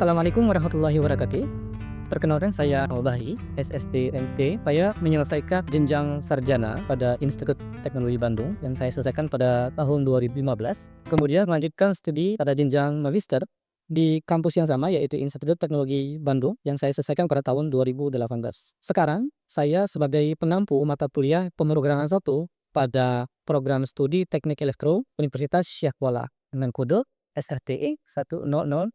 Assalamualaikum warahmatullahi wabarakatuh. Perkenalkan saya Bahi, SSTMT. Saya menyelesaikan jenjang sarjana pada Institut Teknologi Bandung yang saya selesaikan pada tahun 2015. Kemudian melanjutkan studi pada jenjang magister di kampus yang sama yaitu Institut Teknologi Bandung yang saya selesaikan pada tahun 2018. Sekarang saya sebagai penampu mata kuliah pemrograman 1 pada program studi Teknik Elektro Universitas Syekh Kuala dengan kode SRTE 1007.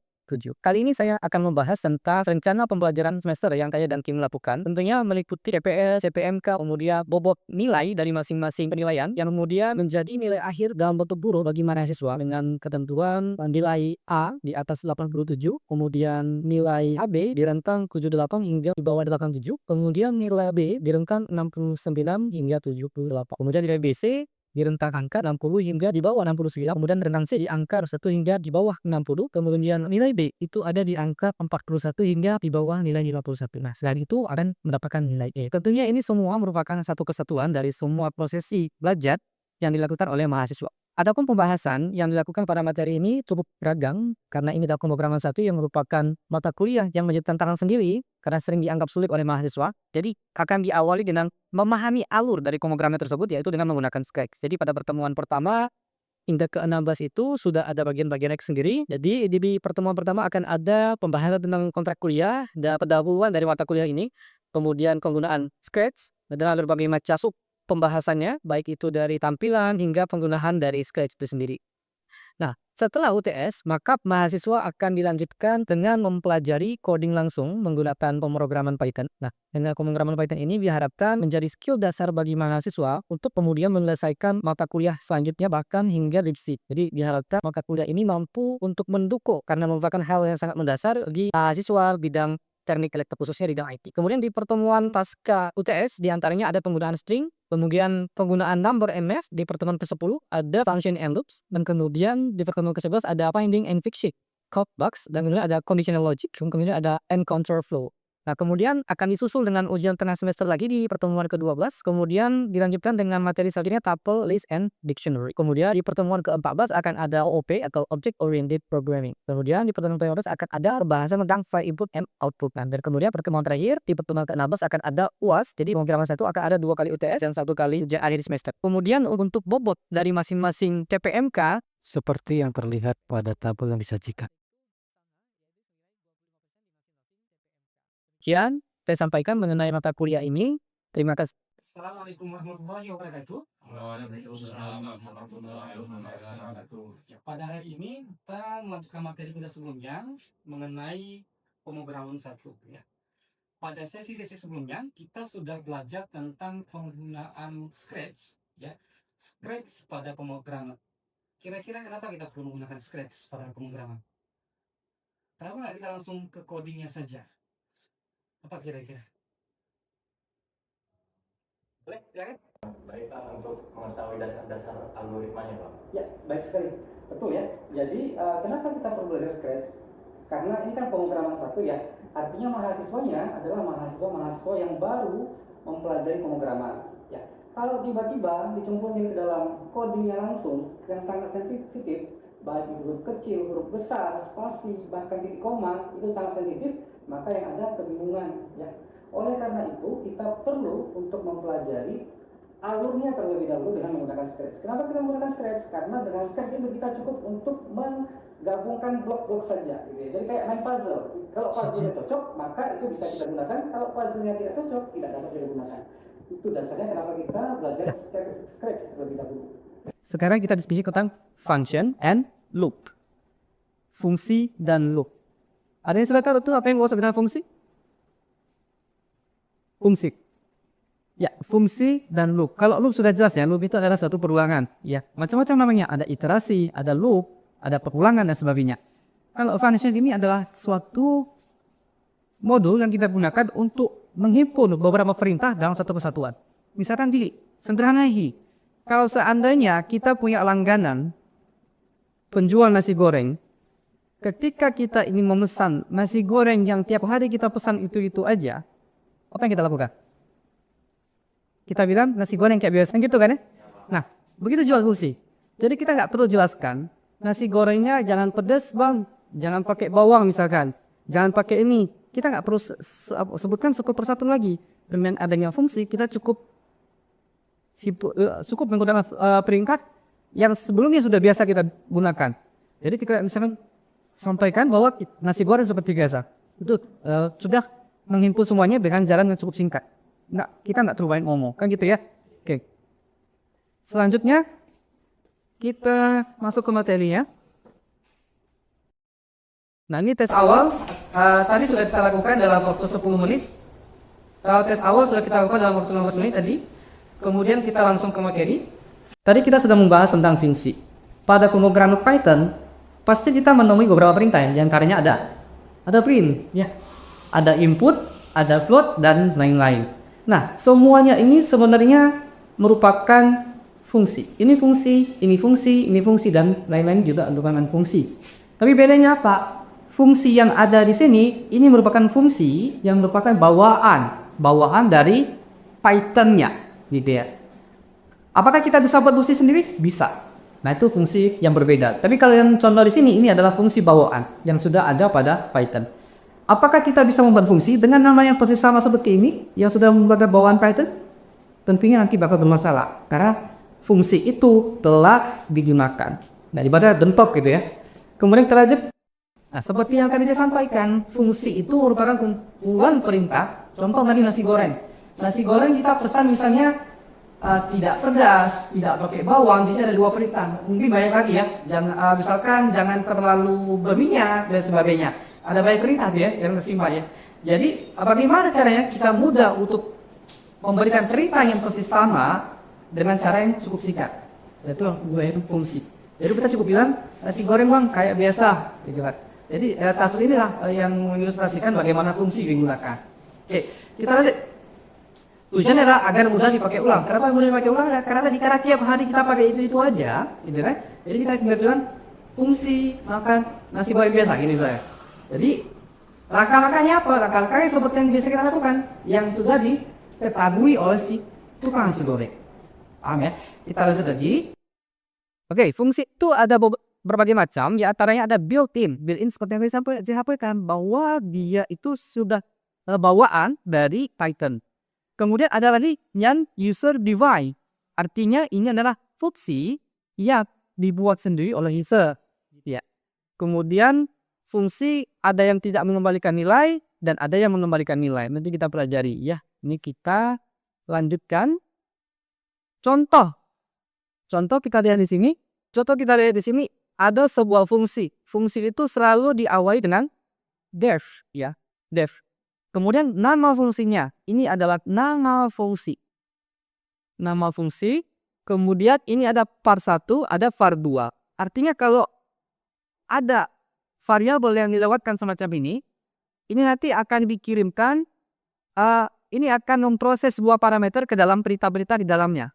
Kali ini saya akan membahas tentang rencana pembelajaran semester yang saya dan tim lakukan. Tentunya meliputi TPS, CPMK, kemudian bobot nilai dari masing-masing penilaian yang kemudian menjadi nilai akhir dalam bentuk buruh bagi mahasiswa dengan ketentuan nilai A di atas 87, kemudian nilai AB di rentang 78 hingga di bawah 87, kemudian nilai B di rentang 69 hingga 78, kemudian nilai BC di rentang angka 60 hingga di bawah 69, kemudian rentang C di angka 1 hingga di bawah 60, kemudian nilai B itu ada di angka 41 hingga di bawah nilai 51. Nah, selain itu akan mendapatkan nilai E. Tentunya ini semua merupakan satu kesatuan dari semua prosesi belajar yang dilakukan oleh mahasiswa. Adapun pembahasan yang dilakukan pada materi ini cukup beragam karena ini adalah pemrograman 1 yang merupakan mata kuliah yang menjadi tantangan sendiri karena sering dianggap sulit oleh mahasiswa. Jadi akan diawali dengan memahami alur dari pemrograman tersebut yaitu dengan menggunakan Scratch. Jadi pada pertemuan pertama hingga ke-16 itu sudah ada bagian-bagian sendiri. Jadi di pertemuan pertama akan ada pembahasan tentang kontrak kuliah dan pendahuluan dari mata kuliah ini, kemudian penggunaan Scratch dan berbagai macam sub pembahasannya, baik itu dari tampilan hingga penggunaan dari Scratch itu sendiri. Nah, setelah UTS, maka mahasiswa akan dilanjutkan dengan mempelajari coding langsung menggunakan pemrograman Python. Nah, dengan pemrograman Python ini diharapkan menjadi skill dasar bagi mahasiswa untuk kemudian menyelesaikan mata kuliah selanjutnya bahkan hingga lipsi. Jadi diharapkan mata kuliah ini mampu untuk mendukung karena merupakan hal yang sangat mendasar bagi mahasiswa bidang teknik elektro khususnya di bidang IT. Kemudian di pertemuan pasca UTS diantaranya ada penggunaan string, kemudian penggunaan number and math. Di pertemuan ke-10 ada function and loops, dan kemudian di pertemuan ke-11 ada finding and fixing code bugs, dan kemudian ada conditional logic, dan kemudian ada encounter flow. Nah, kemudian akan disusul dengan ujian tengah semester lagi di pertemuan ke-12, kemudian dilanjutkan dengan materi selanjutnya tuple, list, and dictionary. Kemudian di pertemuan ke-14 akan ada OOP atau Object Oriented Programming. Kemudian di pertemuan ke-15 akan ada pembahasan tentang file input and output. Dan kemudian pertemuan terakhir di pertemuan ke-16 akan ada UAS. Jadi pemrograman 1 akan ada 2 kali UTS dan 1 kali ujian akhir semester. Kemudian untuk bobot dari masing-masing CPMK seperti yang terlihat pada tabel yang disajikan. Sekian saya sampaikan mengenai mata kuliah ini. Terima kasih. Assalamualaikum warahmatullahi wabarakatuh. Waalaikumsalam warahmatullahi wabarakatuh. Pada hari ini kita melanjutkan materi kita sebelumnya mengenai pemrograman 1 ya. Pada sesi-sesi sebelumnya kita sudah belajar tentang penggunaan Scratch ya. Scratch pada pemrograman. Kira-kira kenapa kita perlu menggunakan Scratch pada pemrograman? Kenapa nggak kita langsung ke codingnya saja? Apa kira-kira? Boleh, silakan. Baik Pak, untuk mengetahui dasar-dasar algoritmanya Pak. Ya, baik sekali. Betul ya. Jadi kenapa kita perlu belajar Scratch? Karena ini kan pemrograman 1 ya. Artinya mahasiswanya adalah mahasiswa-mahasiswa yang baru mempelajari pemrograman. Ya. Kalau tiba-tiba dicemplungin ke dalam codingnya langsung yang sangat sensitif, baik itu huruf kecil, huruf besar, spasi, bahkan titik koma, itu sangat sensitif, maka yang ada kebingungan ya. Oleh karena itu kita perlu untuk mempelajari alurnya terlebih dahulu dengan menggunakan Scratch. Kenapa kita menggunakan Scratch? Karena dengan Scratch itu kita cukup untuk menggabungkan blok-blok saja gitu ya. Jadi kayak main puzzle. Kalau puzzle-nya cocok, maka itu bisa kita gunakan. Kalau puzzle-nya tidak cocok, tidak dapat kita gunakan. Itu dasarnya kenapa kita belajar Scratch terlebih dahulu. Sekarang kita diskusi tentang function and loop. Fungsi dan loop. Ada yang sudah tahu tuh apa yang sebenarnya fungsi? Fungsi. Ya, fungsi dan loop. Kalau loop sudah jelas ya, loop itu adalah satu perulangan. Ya, macam-macam namanya. Ada iterasi, ada loop, ada perulangan dan sebagainya. Kalau function ini adalah suatu modul yang kita gunakan untuk menghimpun beberapa perintah dalam satu kesatuan. Misalkan gini, sederhanai. Kalau seandainya kita punya langganan penjual nasi goreng, ketika kita ingin memesan nasi goreng yang tiap hari kita pesan itu aja, apa yang kita lakukan? Kita bilang nasi goreng kayak biasa gitu kan ya? Nah, begitu jual kursi. Jadi kita nggak perlu jelaskan, nasi gorengnya jangan pedas bang, jangan pakai bawang misalkan. Jangan pakai ini. Kita nggak perlu sebutkan satu persatu lagi. Dengan adanya fungsi, kita cukup menggunakan peringkat yang sebelumnya sudah biasa kita gunakan. Jadi kita misalkan sampaikan bahwa nasi goreng seperti biasa. Itu sudah menghimpun semuanya dengan jalan yang cukup singkat. Kita nggak terlalu banyak ngomong, kan gitu ya. Oke. Selanjutnya kita masuk ke materinya. Nah, ini tes awal. Tadi sudah kita lakukan dalam waktu 10 menit. Tes awal sudah kita lakukan dalam waktu 15 menit tadi. Kemudian kita langsung ke materi. Tadi kita sudah membahas tentang fungsi. Pada pemrograman Python, pasti kita menemui beberapa perintah yang antaranya ada print, ya, ada input, ada float, dan lain-lain. Nah, semuanya ini sebenarnya merupakan fungsi. Ini fungsi, ini fungsi, ini fungsi, dan lain-lain juga merupakan fungsi. Tapi bedanya apa? Fungsi yang ada di sini ini merupakan fungsi yang merupakan bawaan dari Python-nya, gitu ya. Apakah kita bisa buat fungsi sendiri? Bisa. Nah, itu fungsi yang berbeda. Tapi kalau yang contoh di sini ini adalah fungsi bawaan yang sudah ada pada Python. Apakah kita bisa membuat fungsi dengan nama yang persis sama seperti ini yang sudah membuat bawaan Python? Tentunya nanti bakal bermasalah karena fungsi itu telah digunakan. Nah, ibarat bentuk gitu ya. Kemudian terlanjut. Nah, seperti yang tadi saya sampaikan, fungsi itu merupakan kumpulan perintah. Contoh tadi nasi goreng. Nasi goreng kita pesan misalnya tidak pedas, tidak pakai bawang, jadi ada 2 perintah. Mungkin banyak lagi ya. Misalkan jangan terlalu berminyak dan sebagainya. Ada banyak perintah ya yang tersimpan ya. Jadi bagaimana caranya kita mudah untuk memberikan perintah yang persis sama dengan cara yang cukup singkat. Itu fungsi. Jadi kita cukup bilang nasi goreng bang kayak biasa, gitu kan. Jadi kasus inilah yang mengilustrasikan bagaimana fungsi digunakan. Oke, kita lanjut. Tujuannya adalah agar mudah dipakai ulang. Kenapa mudah dipakai ulang? Karena tiap hari kita pakai itu aja, gitu kan? Jadi kita kebetulan fungsi makan nasi goreng biasa, gini saya. Jadi langkah-langkahnya apa? Langkah-langkahnya seperti yang biasa kita lakukan, yang sudah diketahui oleh si tukang nasi goreng. Paham ya? Kita lanjut lagi. Oke, fungsi itu ada berbagai macam, ya antaranya ada built-in seperti yang saya sampaikan bahwa dia itu sudah bawaan dari Python. Kemudian ada lagi yang user define, artinya ini adalah fungsi yang dibuat sendiri oleh user, ya. Kemudian fungsi ada yang tidak mengembalikan nilai dan ada yang mengembalikan nilai. Nanti kita pelajari ya. Ini kita lanjutkan. Contoh kita lihat di sini. Ada sebuah fungsi. Fungsi itu selalu diawali dengan def, ya, def. Kemudian nama fungsinya, ini adalah nama fungsi. Nama fungsi, kemudian ini ada var 1, ada var 2. Artinya kalau ada variabel yang dilewatkan semacam ini nanti akan dikirimkan, ini akan memproses sebuah parameter ke dalam perintah-perintah di dalamnya.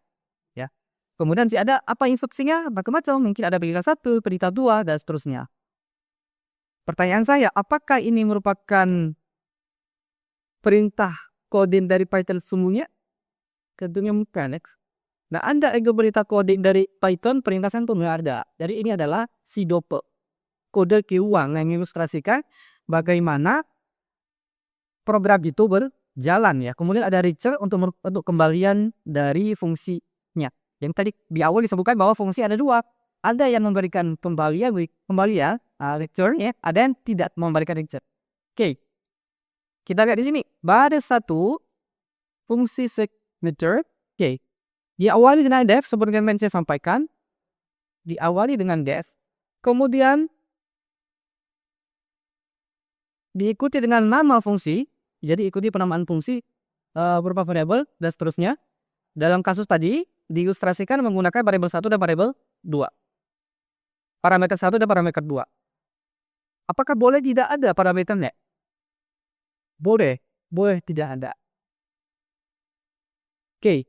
Ya. Kemudian ada apa instruksinya, macam-macam, mungkin ada perintah 1, perintah 2, dan seterusnya. Pertanyaan saya, apakah ini merupakan perintah coding dari Python semuanya? Tentunya bukan. Nah, Anda perintah coding dari Python, perintah pun ada. Jadi ini adalah CDOPE, kode keuang yang mengilustrasikan bagaimana program itu berjalan ya. Kemudian ada return untuk kembalian dari fungsinya. Yang tadi di awal disebutkan bahwa fungsi ada 2. Ada yang memberikan kembalian return ya, ada yang tidak memberikan return. Oke. Kita lihat di sini, ada satu fungsi signature. Oke. Diawali dengan def seperti yang saya sampaikan. Diawali dengan def. Kemudian diikuti dengan nama fungsi. Jadi ikuti penamaan fungsi berupa variabel dan seterusnya. Dalam kasus tadi diilustrasikan menggunakan variabel 1 dan variabel 2. Parameter 1 dan parameter 2. Apakah boleh tidak ada parameternya? Boleh tidak ada. Oke.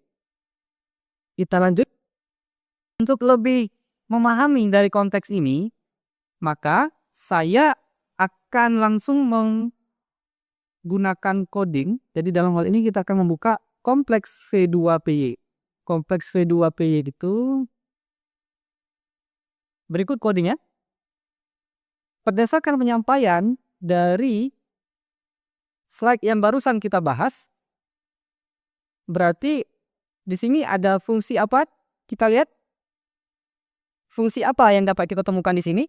Kita lanjut. Untuk lebih memahami dari konteks ini, maka saya akan langsung menggunakan coding. Jadi dalam hal ini kita akan membuka kompleks V2PY. Kompleks V2PY itu berikut codingnya. Berdasarkan penyampaian dari slide yang barusan kita bahas, berarti di sini ada fungsi apa? Kita lihat fungsi apa yang dapat kita temukan di sini?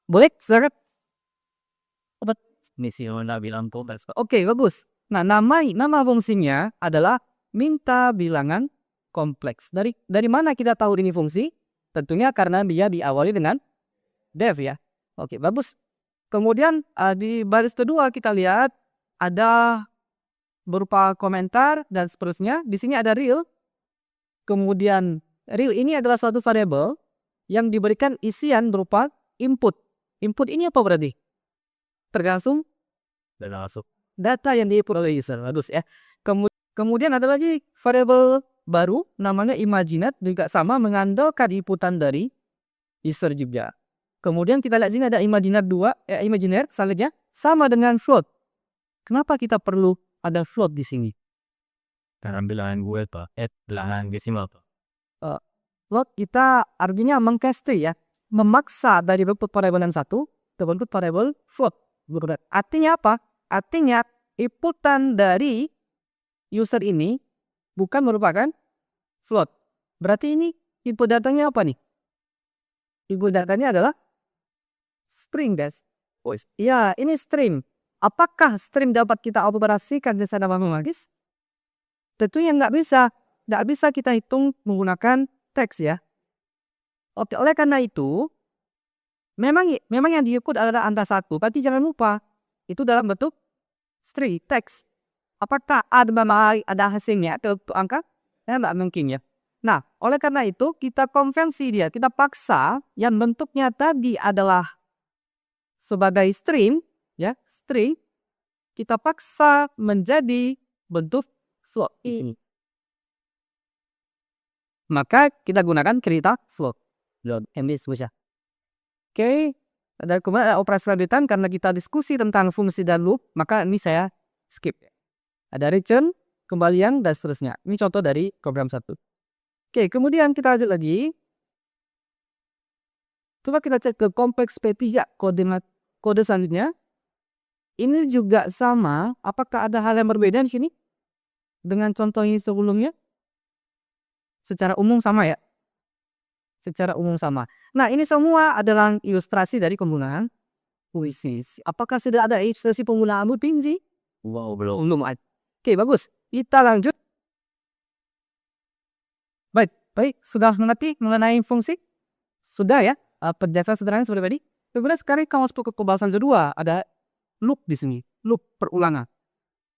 Boleh, saudara? Oke, bagus. Nah, nama fungsinya adalah minta bilangan kompleks. Dari mana kita tahu ini fungsi? Tentunya karena dia diawali dengan def ya. Oke, bagus. Kemudian di baris kedua kita lihat ada berupa komentar dan seterusnya. Di sini ada real. Kemudian real ini adalah suatu variabel yang diberikan isian berupa input. Input ini apa berarti? Tergantung data yang diinput oleh user. Bagus ya. Kemudian ada lagi variabel baru namanya imaginate, juga sama mengandalkan inputan dari user juga. Kemudian kita lihat sini ada imaginer selanjutnya sama dengan float. Kenapa kita perlu ada float di sini? Karena bilangan gue bilangan desimal Float kita artinya mengcasting ya, memaksa dari bentuk variabel yang satu ke bentuk variabel float. Artinya apa? Artinya inputan dari user ini bukan merupakan float. Berarti ini input datanya apa nih? Input datanya adalah string, guys. Ya, ini string. Apakah string dapat kita operasikan secara matematis? Tentunya nggak bisa. Nggak bisa kita hitung menggunakan teks ya. Oke, oleh karena itu, memang yang diinput adalah angka 1. Berarti jangan lupa, itu dalam bentuk string, teks. Apakah ada hasilnya atau angka? Ya, nggak mungkin ya. Nah, oleh karena itu, kita konvensi dia. Kita paksa yang bentuknya tadi adalah sebagai string, ya, string. Kita paksa menjadi bentuk float di sini. Maka kita gunakan cerita float. Oke, dan kemudian operasi lanjutan karena kita diskusi tentang fungsi dan loop, maka ini saya skip. Ada return, kembalian, dan seterusnya. Ini contoh dari program 1. Oke, kemudian kita lanjut lagi. Coba kita cek ke kompleks P3 kode selanjutnya. Ini juga sama. Apakah ada hal yang berbeda di sini dengan contoh ini sebelumnya? Secara umum sama ya. Secara umum sama. Nah, ini semua adalah ilustrasi dari penggunaan puisi. Apakah sudah ada ilustrasi penggunaan looping sih? Wow, belum. Belum ada. Oke, bagus. Kita lanjut. Baik. Sudah mengerti mengenai fungsi? Sudah ya. Penjelasan sederhana seperti tadi. Kemudian sekarang kalau masuk ke pembahasan kedua, ada loop di sini. Loop perulangan.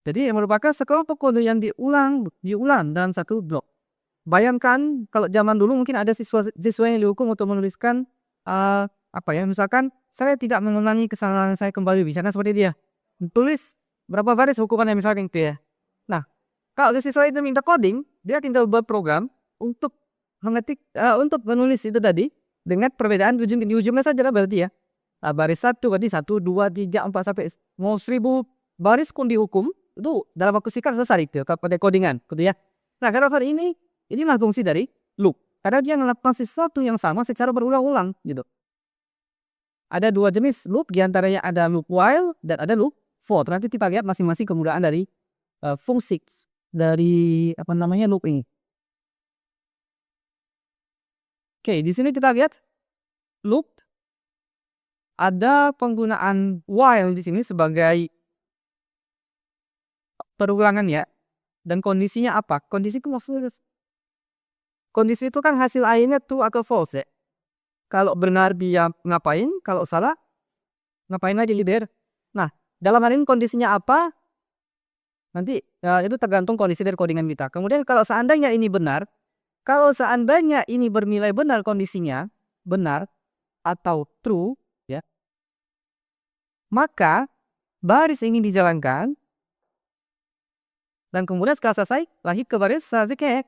Jadi yang merupakan sekelompok kode yang diulang dalam satu blok. Bayangkan kalau zaman dulu mungkin ada siswa yang dihukum untuk menuliskan misalkan saya tidak mengulangi kesalahan saya kembali, misalkan seperti dia. Tulis berapa baris hukumannya misalkan gitu ya. Nah, kalau siswa itu minta coding, dia tinggal buat program untuk menulis itu tadi dengan perbedaan di ujungnya saja berarti ya. Nah, baris 1 berarti 1, 2, 3, 4 sampai mau 1000 baris pun dihukum itu dalam waktu singkat selesai itu pada codingan gitu ya. Nah, karena inilah fungsi dari loop. Karena dia melakukan sesuatu yang sama secara berulang-ulang gitu. Ada dua jenis loop, diantaranya ada loop while dan ada loop for. Nanti kita lihat masing-masing kemudahan dari fungsi dari loop ini. Oke, di sini kita lihat loop. Ada penggunaan while di sini sebagai perulangan ya. Dan kondisinya apa? Kondisi itu kan hasil akhirnya true atau false ya. Kalau benar dia ngapain, kalau salah ngapain aja leader. Nah, dalam hal ini kondisinya apa? Nanti itu tergantung kondisi dari codingan kita. Kemudian kalau seandainya ini benar, kalau seandainya ini bernilai benar kondisinya, benar atau true ya, maka baris ini dijalankan dan kemudian setelah selesai lanjut ke baris selanjutnya.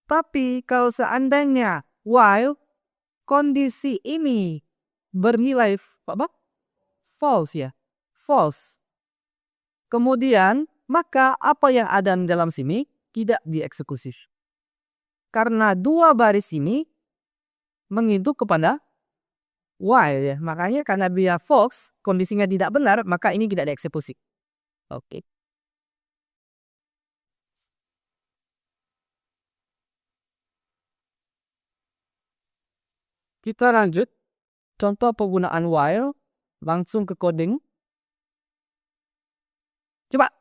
Tapi kalau seandainya while kondisi ini bernilai false ya, false. Kemudian maka apa yang ada di dalam sini tidak dieksekusi. Karena dua baris ini menginduk kepada while ya. Makanya karena dia false, kondisinya tidak benar, maka ini tidak dieksekusi. Oke. Kita lanjut. Contoh penggunaan while langsung ke coding. Coba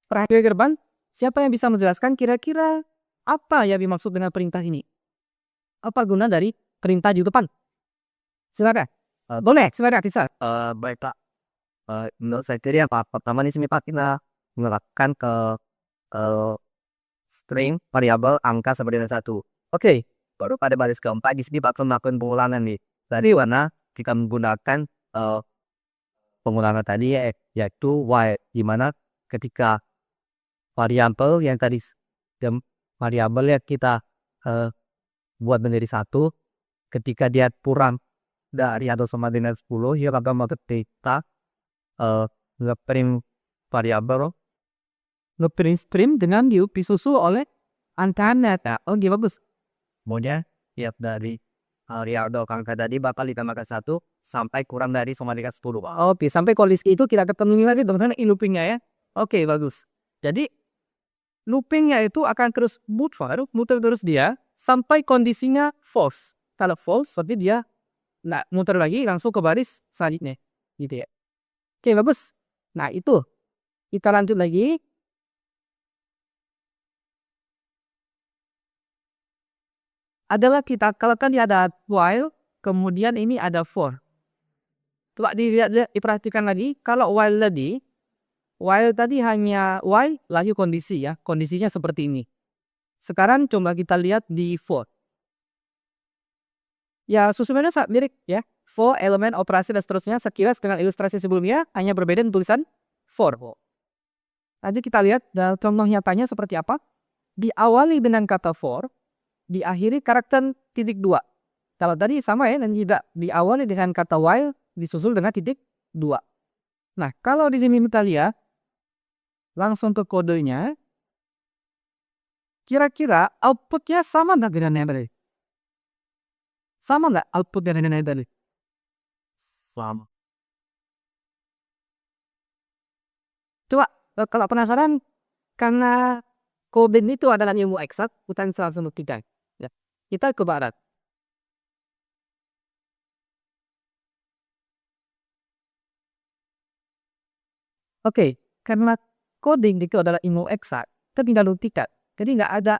perhatikan ke depan. Siapa yang bisa menjelaskan kira-kira apa yang dimaksud dengan perintah ini? Apa guna dari perintah di depan? Silakan. Boleh, silakan Tisa. Baik Pak. Menurut saya tadi apa? Pertama nih Pak kita menerapkan ke string variabel angka sama dengan 1. Oke. Baru pada baris keempat di sini Pak melakukan pengulangan nih. Tadi warna kita menggunakan pengulangan tadi yaitu while, di mana ketika variabel yang tadi variabel yang kita buat menjadi 1, ketika dia kurang dari atau sama dengan 10, ya akan kita ngeprint variabel, Ngeprint string dengan disusul oleh angka net. Oke, bagus. kemudian tiap dari variabel angka tadi bakal ditambahkan 1 sampai kurang dari sama dengan 10 Pak. Oke, sampai kondisi itu kita ketemu lagi teman-teman loopingnya ya. Oke, bagus. Jadi loopingnya itu akan terus muter terus dia sampai kondisinya false. Kalau false, berarti dia nggak muter lagi langsung ke baris selanjutnya, gitu ya. Oke, bagus. Nah itu kita lanjut lagi. Adalah kita kalau kan dia ada while, kemudian ini ada for. Coba diperhatikan lagi. Kalau while tadi hanya while lagi kondisi ya, kondisinya seperti ini. Sekarang coba kita lihat di for. Ya susunannya mirip ya. For, elemen, operasi dan seterusnya sekilas dengan ilustrasi sebelumnya, hanya berbeda tulisan for. Nanti kita lihat contoh nyatanya seperti apa. Diawali dengan kata for, diakhiri karakter .2. Kalau tadi sama ya, dan tidak diawali dengan kata while, disusul dengan .2. Nah, kalau di sini kita lihat langsung ke kodenya, kira-kira outputnya sama nggak dengan yang tadi? Sama nggak output dengan yang tadi? Sama. Coba kalau penasaran, karena coding itu adalah ilmu eksak, bukan langsung kita. Ya. Kita ke barat. Oke, karena coding itu adalah ilmu eksak, kita tinggal buktikan. Jadi nggak ada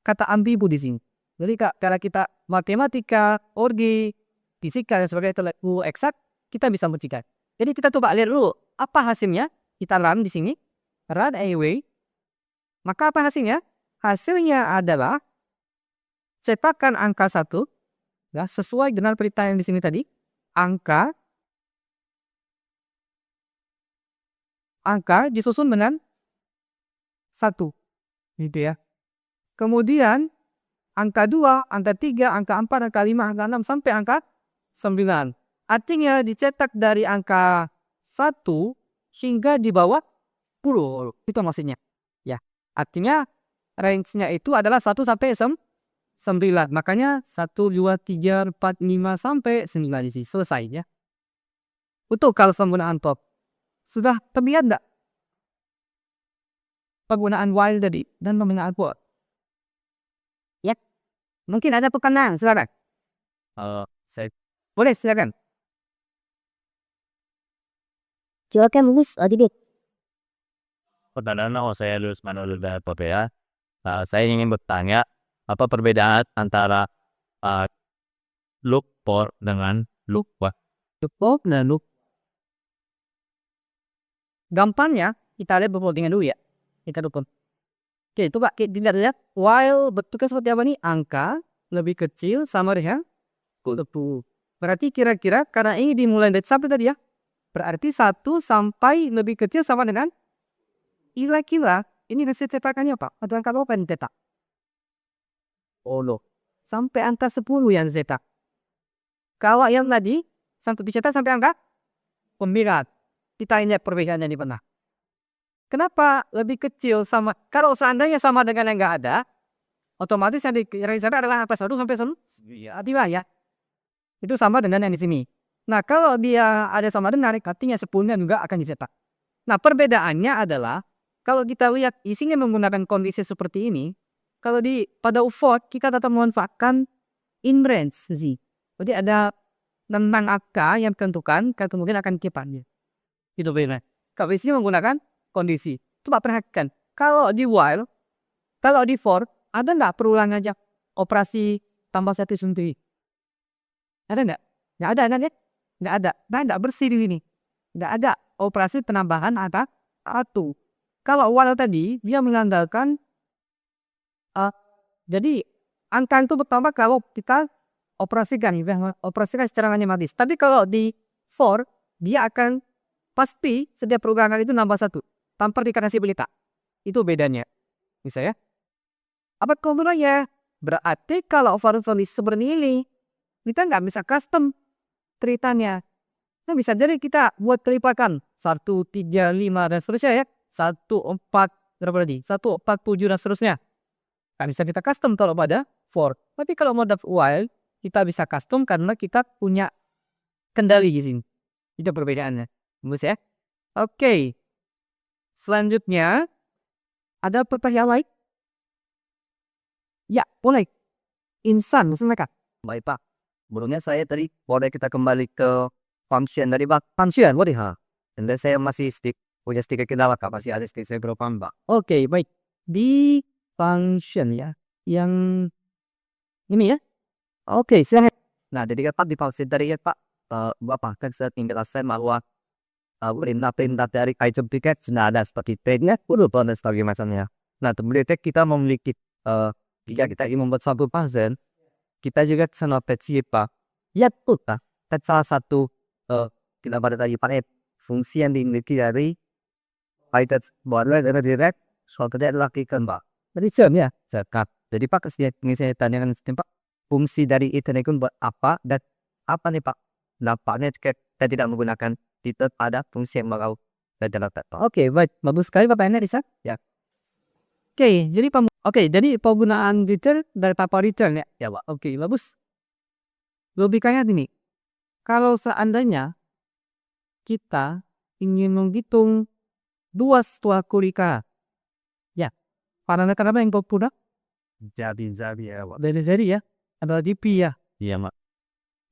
kata ambigu di sini. Jadi karena kita matematika, orgi, fisika dan sebagainya itu ilmu eksak, kita bisa buktikan. Jadi kita coba lihat dulu apa hasilnya. Kita run di sini, run away. Maka apa hasilnya? Hasilnya adalah cetakan angka 1 ya, sesuai dengan perintah yang di sini tadi. Angka disusun dengan 1. Gitu ya. Kemudian angka 2, angka 3, angka 4, angka 5, angka 6 sampai angka 9. Artinya dicetak dari angka 1 hingga di bawah 10. Itu maksudnya. Ya. Artinya range-nya itu adalah 1 sampai 9. Makanya 1, 2, 3, 4, 5 sampai 9 di sini. Selesai ya. Untuk kalau penggunaan top. Sudah terlihat enggak penggunaan while tadi dan penggunaan for? Ya. Mungkin ada pertanyaan, silakan. Boleh, silakan. Silakan Mus Adidit. Pertanyaan saya Lulus Manuel dari PPA. Saya ingin bertanya, apa perbedaan antara loop for dengan loop while? Loop for dan loop. Gampangnya kita lihat perbandingan dulu ya. Kita dukung. Oke, coba kita lihat while bentuknya seperti apa nih? Angka lebih kecil sama dengan 10. Berarti kira-kira karena ini dimulai dari sampai tadi ya. Berarti 1 sampai lebih kecil sama dengan kira-kira ini hasil cetakannya apa? Atau angka berapa yang dicetak? Oh, sampai angka 10 yang dicetak. Kalau yang tadi sampai dicetak sampai angka 9. Kita lihat perbedaannya di mana. Kenapa lebih kecil sama? Kalau seandainya sama dengan yang nggak ada, otomatis yang dicetak adalah angka 1 sampai 9. Ya. Itu sama dengan yang di sini. Nah, kalau dia ada sama dengan, artinya 10-nya juga akan dicetak. Nah, perbedaannya adalah kalau kita lihat isinya menggunakan kondisi seperti ini, kalau pada U4 kita tetap memanfaatkan in range Z. Jadi ada tentang angka yang ditentukan, kemudian akan kipannya. Itu benar. Kalau isinya menggunakan kondisi. Coba perhatikan. Kalau di while, kalau di for, ada nggak perulangan aja operasi tambah satu sendiri? Ada nggak? Nggak ada kan ya? Nggak ada. Nah, nggak bersih di sini. Nggak ada operasi penambahan ada satu. Kalau while tadi, dia mengandalkan jadi angka itu bertambah kalau kita operasikan secara matematis. Tapi kalau di for, dia akan pasti setiap perulangan itu nambah satu tanpa dikasih berita. Itu bedanya. Bisa ya? Apa kemudiannya? Berarti kalau for seperti ini, kita nggak bisa custom ceritanya. Nah, bisa jadi kita buat kelipakan 1, 3, 5 dan seterusnya ya. 1, 4 berapa tadi? 1, 4, 7 dan seterusnya. Nggak bisa kita custom kalau pada for. Tapi kalau mode while, kita bisa custom karena kita punya kendali di sini. Itu perbedaannya. Bagus ya? Oke. Selanjutnya, ada pertanyaan lain? Ya, boleh. Insan, silakan. Baik Pak. Sebelumnya saya tadi boleh kita kembali ke function dari Pak. Function, what ha? Dan saya masih punya sedikit kendala Kak, masih ada sedikit saya belum paham Pak. Oke, baik. Di function ya, yang ini ya. Oke, silahkan. Nah, jadi Pak di function tadi ya Pak, Bapak kan saya menjelaskan bahwa perintah-perintah dari item ticket sudah ada seperti trade-nya, dan sebagainya macamnya. Nah, kemudian kita memiliki jika kita ingin membuat suatu function, kita juga bisa notice Pak. Ya tuh Pak, salah satu kita pada tadi pakai fungsi yang dimiliki dari Python baru adalah direct suatu adalah klikkan Pak. Jadi ya, sekat. Jadi Pak ini saya tanyakan Pak, fungsi dari itu buat apa dan apa nih Pak? Nampaknya kita tidak menggunakan titel pada fungsi yang bakal dalam data. Oke, baik. Bagus sekali Bapak Risa. Ya. Jadi penggunaan return dari Papa return ya. Ya Pak. Oke, bagus. Logikanya gini. Kalau seandainya kita ingin menghitung 2 setelah kurika. Ya. Parameter apa yang populer? Jadi ya Pak. Dari ya. Adalah DP ya. Iya Pak.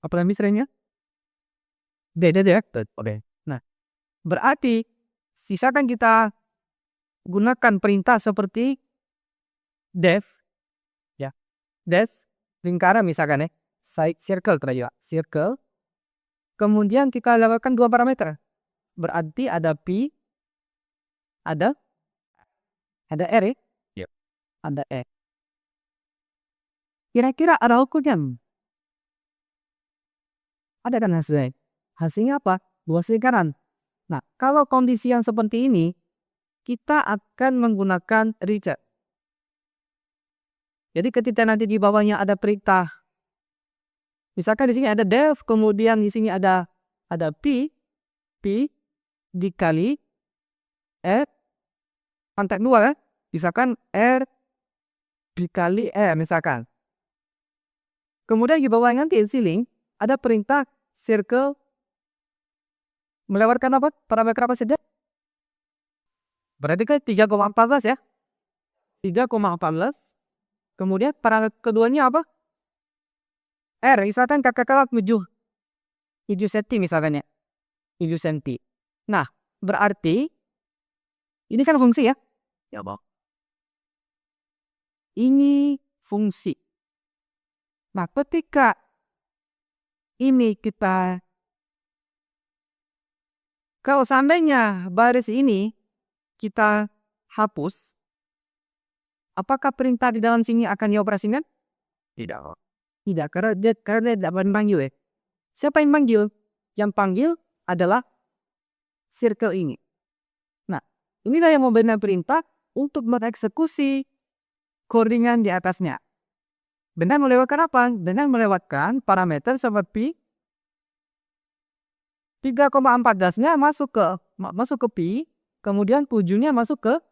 Apa namanya misalnya? Dede ya. Oke. Nah, berarti sisakan kita gunakan perintah seperti def ya. Def lingkaran misalkan ya. Side circle tadi ya. Circle. Kemudian kita lakukan 2 parameter. Berarti ada P, ada R ya. Yep. Ada E. Kira-kira ada ukurnya? Ada kan hasilnya? Hasilnya apa? 2 lingkaran. Nah, kalau kondisi yang seperti ini, kita akan menggunakan return. Jadi ketika nanti di bawahnya ada perintah, misalkan di sini ada def, kemudian di sini ada P dikali R, pangkat 2 ya. Misalkan R dikali R misalkan. Kemudian di bawah nanti ceiling ada perintah circle melewatkan apa? Parameter apa saja? Berarti kan 3,14 ya. 3,14. Kemudian parameter keduanya apa? R, misalkan kakak 7 cm misalkan ya. 7 cm. Nah, berarti ini kan fungsi ya. Ya Pak. Ini fungsi. Nah, ketika ini kita, kalau seandainya baris ini kita hapus, apakah perintah di dalam sini akan dioperasikan? Tidak Pak. Tidak, karena dia tidak memanggil ya. Siapa yang panggil? Yang panggil adalah circle ini. Nah, inilah yang memberikan perintah untuk mengeksekusi codingan di atasnya. Dengan melewatkan apa? Dengan melewatkan parameter seperti 3,14-nya masuk ke P, kemudian 7-nya masuk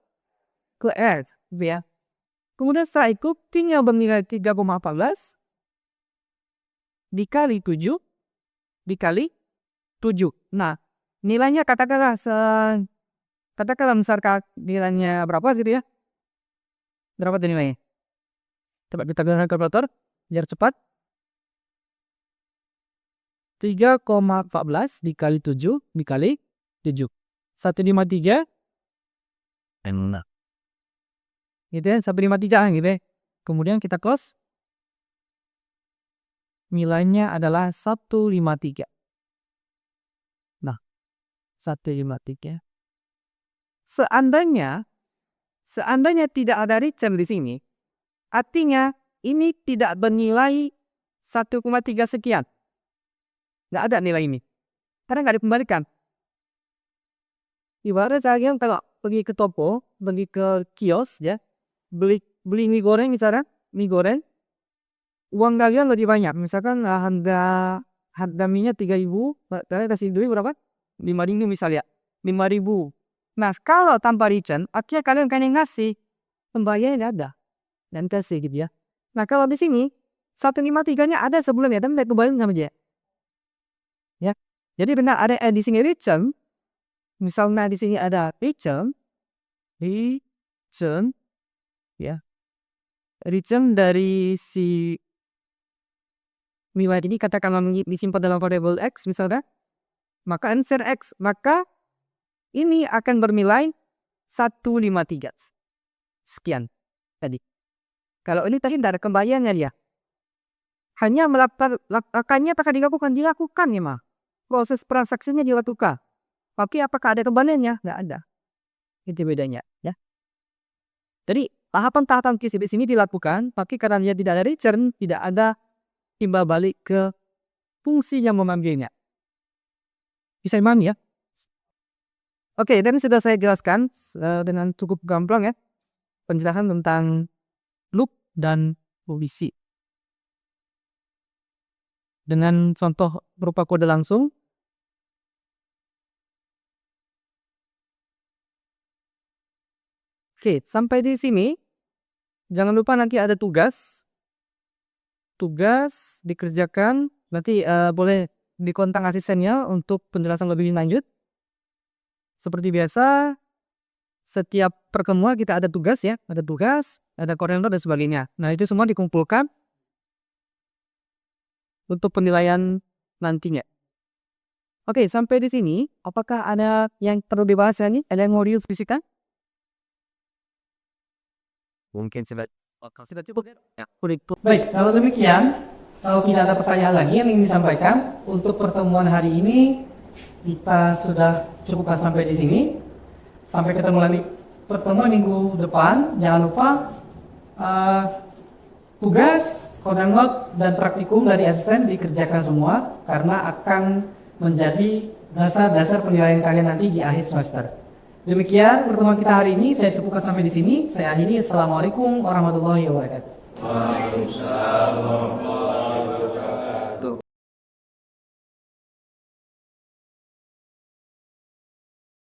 ke R, ya. Kemudian setelah itu P-nya bernilai 3,14 dikali 7 dikali 7. Nah, nilainya katakanlah misalkan nilainya berapa gitu ya. Berapa tuh nilainya? Coba kita gunakan kalkulator biar cepat. 3,14 dikali 7 dikali 7. 153 Enak. gitu ya, 153 gitu ya. Kemudian kita close. Nilainya adalah 153. Nah, 153. Seandainya tidak ada return di sini, artinya ini tidak bernilai 1,3 sekian. Nggak ada nilai ini. Karena nggak dikembalikan. Ibarat saya kalau pergi ke toko, pergi ke kios ya, beli mie goreng misalnya, mie goreng, uang kalian lebih banyak. Misalkan harga mie-nya 3.000, kalian kasih duit berapa? 5.000 misalnya. 5.000. Nah, kalau tanpa return, akhirnya kalian ngasih, pembayarannya nggak ada. Dan kasih gitu ya. Nah, kalau di sini 153-nya ada sebelumnya, dan tidak kembali sama dia. Ya. Jadi benar ada di sini return. Misalnya di sini ada return ya. Return dari si nilai ini katakanlah disimpan dalam variable X misalnya. Maka answer X, maka ini akan bernilai 153. Sekian tadi. Kalau ini tadi tidak ada kembaliannya dia. Hanya akannya apakah dilakukan ya mah. Proses transaksinya dilakukan. Tapi apakah ada kembaliannya? Nggak ada. Itu bedanya ya. Jadi tahapan-tahapan di sini dilakukan, tapi karena dia tidak ada return, tidak ada timbal balik ke fungsi yang memanggilnya. Bisa dipahami ya? Oke, dan sudah saya jelaskan dengan cukup gamblang ya, penjelasan tentang loop dan polisi. Dengan contoh berupa kode langsung. Oke, sampai di sini. Jangan lupa nanti ada tugas. Tugas dikerjakan. Nanti boleh dikontak asistennya untuk penjelasan lebih lanjut. Seperti biasa, setiap pertemuan kita ada tugas ya. Ada tugas, ada koordinator dan sebagainya. Nah, itu semua dikumpulkan untuk penilaian nantinya. Oke, sampai di sini. Apakah ada yang perlu dibahas ini? Ada yang mau diskusikan? Mungkin sudah cukup ya. Baik, kalau demikian, kalau tidak ada pertanyaan lagi yang ingin disampaikan untuk pertemuan hari ini, kita sudah cukupkan sampai di sini. Sampai ketemu lagi pertemuan minggu depan. Jangan lupa tugas, koordinat dan praktikum dari asisten dikerjakan semua karena akan menjadi dasar-dasar penilaian kalian nanti di akhir semester. Demikian pertemuan kita hari ini, saya cukupkan sampai di sini. Saya akhiri. Assalamualaikum warahmatullahi wabarakatuh. Waalaikumsalam.